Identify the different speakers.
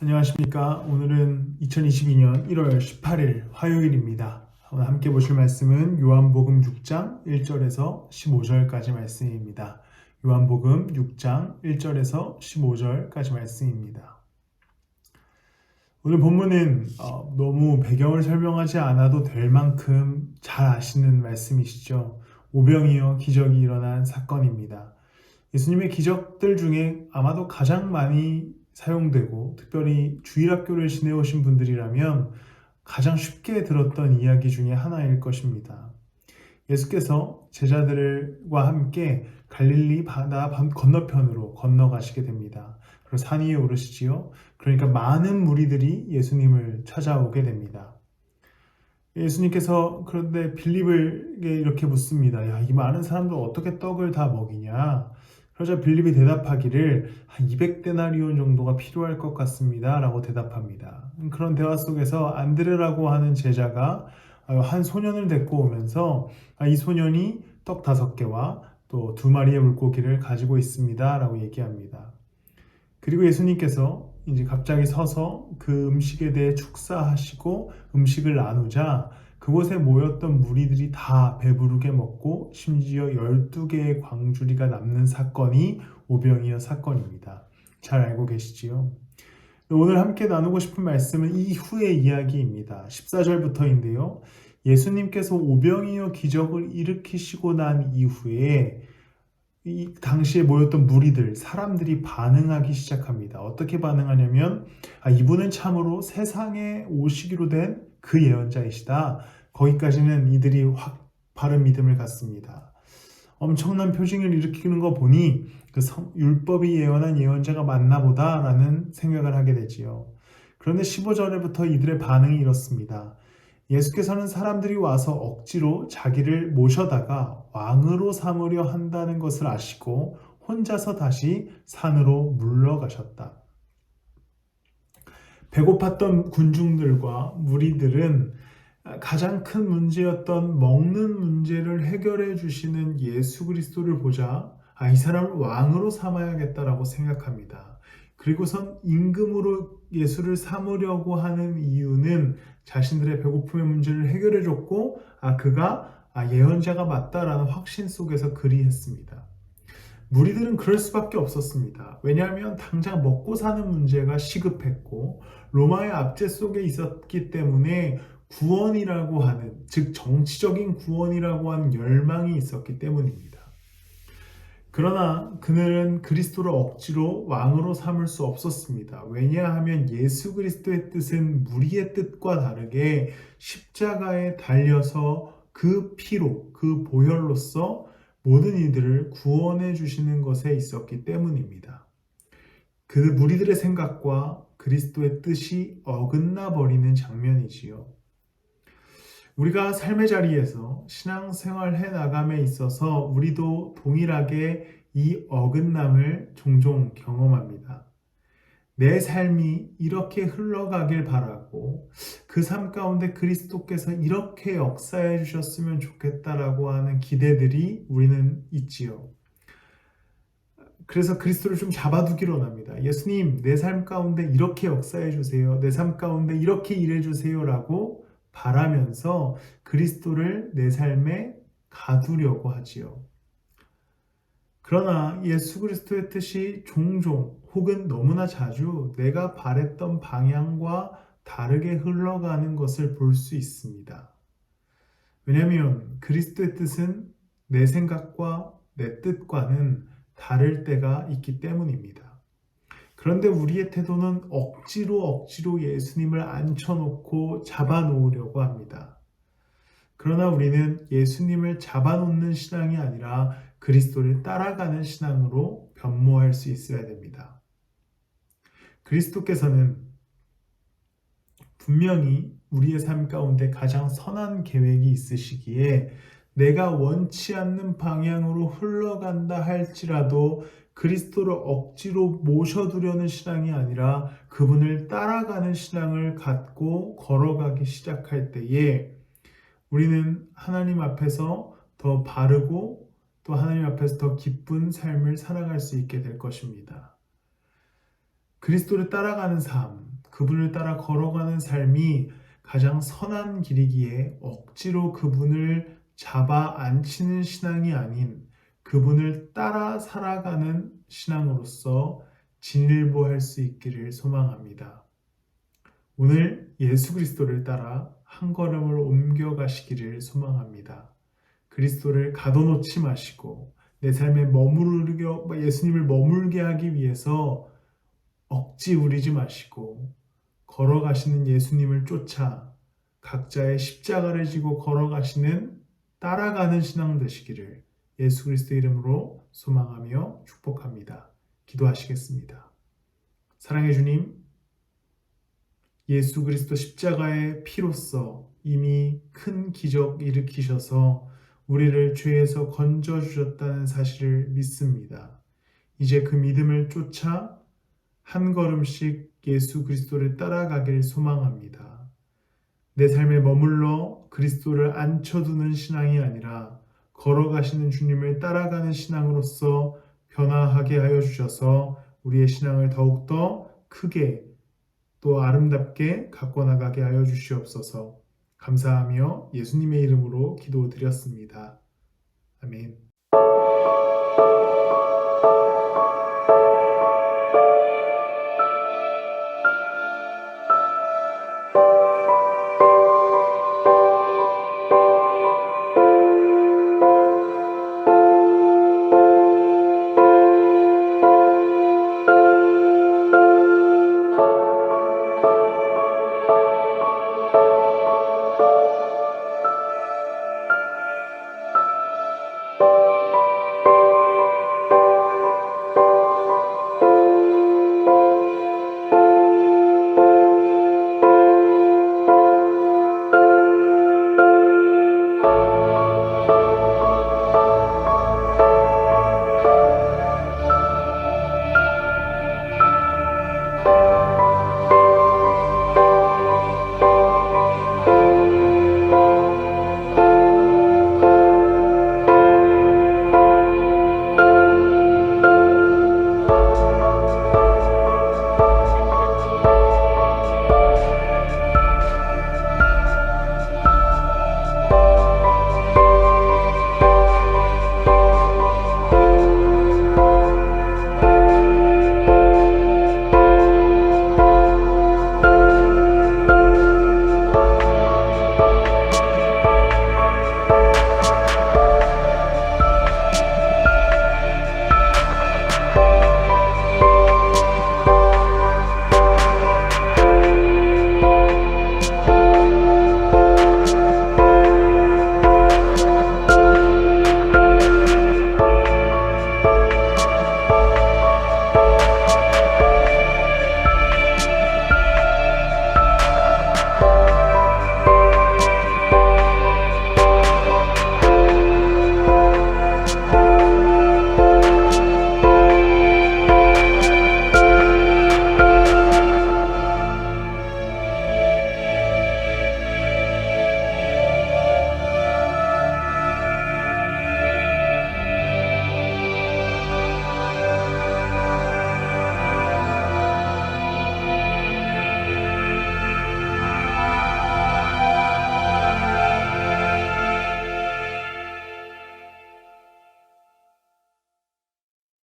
Speaker 1: 안녕하십니까. 오늘은 2022년 1월 18일 화요일입니다. 오늘 함께 보실 말씀은 요한복음 6장 1절에서 15절까지 말씀입니다. 요한복음 6장 1절에서 15절까지 말씀입니다. 오늘 본문은 너무 배경을 설명하지 않아도 될 만큼 잘 아시는 말씀이시죠. 오병이어 기적이 일어난 사건입니다. 예수님의 기적들 중에 아마도 가장 많이 사용되고 특별히 주일학교를 지내오신 분들이라면 가장 쉽게 들었던 이야기 중에 하나일 것입니다. 예수께서 제자들과 함께 갈릴리 바다 건너편으로 건너가시게 됩니다. 그리고 산 위에 오르시지요. 그러니까 많은 무리들이 예수님을 찾아오게 됩니다. 예수님께서 그런데 빌립에게 이렇게 묻습니다. 야, 이 많은 사람들 어떻게 떡을 다 먹이냐? 그러자 빌립이 대답하기를 한 200데나리온 정도가 필요할 것 같습니다. 라고 대답합니다. 그런 대화 속에서 안드레라고 하는 제자가 한 소년을 데리고 오면서 이 소년이 떡 5개와 또 2마리의 물고기를 가지고 있습니다. 라고 얘기합니다. 그리고 예수님께서 이제 갑자기 서서 그 음식에 대해 축사하시고 음식을 나누자 그곳에 모였던 무리들이 다 배부르게 먹고 심지어 12개의 광주리가 남는 사건이 오병이어 사건입니다. 잘 알고 계시지요? 오늘 함께 나누고 싶은 말씀은 이후의 이야기입니다. 14절부터인데요. 예수님께서 오병이어 기적을 일으키시고 난 이후에 이 당시에 모였던 무리들, 사람들이 반응하기 시작합니다. 어떻게 반응하냐면 이분은 참으로 세상에 오시기로 된 그 예언자이시다. 거기까지는 이들이 확 바른 믿음을 갖습니다. 엄청난 표징을 일으키는 거 보니 율법이 예언한 예언자가 맞나 보다라는 생각을 하게 되지요. 그런데 15절에부터 이들의 반응이 이렇습니다. 예수께서는 사람들이 와서 억지로 자기를 모셔다가 왕으로 삼으려 한다는 것을 아시고 혼자서 다시 산으로 물러가셨다. 배고팠던 군중들과 무리들은 가장 큰 문제였던 먹는 문제를 해결해 주시는 예수 그리스도를 보자 이 사람을 왕으로 삼아야겠다라고 생각합니다. 그리고선 임금으로 예수를 삼으려고 하는 이유는 자신들의 배고픔의 문제를 해결해 줬고 그가 예언자가 맞다라는 확신 속에서 그리했습니다. 무리들은 그럴 수밖에 없었습니다. 왜냐하면 당장 먹고 사는 문제가 시급했고 로마의 압제 속에 있었기 때문에 구원이라고 하는, 즉 정치적인 구원이라고 하는 열망이 있었기 때문입니다. 그러나 그들은 그리스도를 억지로 왕으로 삼을 수 없었습니다. 왜냐하면 예수 그리스도의 뜻은 무리의 뜻과 다르게 십자가에 달려서 그 피로, 그 보혈로서 모든 이들을 구원해 주시는 것에 있었기 때문입니다. 그 무리들의 생각과 그리스도의 뜻이 어긋나 버리는 장면이지요. 우리가 삶의 자리에서 신앙생활 해 나감에 있어서 우리도 동일하게 이 어긋남을 종종 경험합니다. 내 삶이 이렇게 흘러가길 바라고 그 삶 가운데 그리스도께서 이렇게 역사해 주셨으면 좋겠다라고 하는 기대들이 우리는 있지요. 그래서 그리스도를 좀 잡아두기로 합니다. 예수님, 내 삶 가운데 이렇게 역사해 주세요. 내 삶 가운데 이렇게 일해 주세요. 라고 바라면서 그리스도를 내 삶에 가두려고 하지요. 그러나 예수 그리스도의 뜻이 종종 혹은 너무나 자주 내가 바랬던 방향과 다르게 흘러가는 것을 볼 수 있습니다. 왜냐하면 그리스도의 뜻은 내 생각과 내 뜻과는 다를 때가 있기 때문입니다. 그런데 우리의 태도는 억지로 예수님을 앉혀놓고 잡아놓으려고 합니다. 그러나 우리는 예수님을 잡아놓는 신앙이 아니라 그리스도를 따라가는 신앙으로 변모할 수 있어야 됩니다. 그리스도께서는 분명히 우리의 삶 가운데 가장 선한 계획이 있으시기에 내가 원치 않는 방향으로 흘러간다 할지라도 그리스도를 억지로 모셔두려는 신앙이 아니라 그분을 따라가는 신앙을 갖고 걸어가기 시작할 때에 우리는 하나님 앞에서 더 바르고 또 하나님 앞에서 더 기쁜 삶을 살아갈 수 있게 될 것입니다. 그리스도를 따라가는 삶, 그분을 따라 걸어가는 삶이 가장 선한 길이기에 억지로 그분을 잡아 앉히는 신앙이 아닌 그분을 따라 살아가는 신앙으로서 진일보할 수 있기를 소망합니다. 오늘 예수 그리스도를 따라 한 걸음을 옮겨가시기를 소망합니다. 그리스도를 가둬놓지 마시고 내 삶에 예수님을 머물게 하기 위해서 억지 부리지 마시고 걸어가시는 예수님을 쫓아 각자의 십자가를 지고 걸어가시는 따라가는 신앙 되시기를 예수 그리스도의 이름으로 소망하며 축복합니다. 기도하시겠습니다. 사랑의 주님, 예수 그리스도 십자가의 피로써 이미 큰 기적 일으키셔서 우리를 죄에서 건져 주셨다는 사실을 믿습니다. 이제 그 믿음을 쫓아 한 걸음씩 예수 그리스도를 따라가길 소망합니다. 내 삶에 머물러 그리스도를 앉혀두는 신앙이 아니라 걸어가시는 주님을 따라가는 신앙으로서 변화하게 하여 주셔서 우리의 신앙을 더욱더 크게 또 아름답게 갖고 나가게 하여 주시옵소서. 감사하며 예수님의 이름으로 기도드렸습니다. 아멘.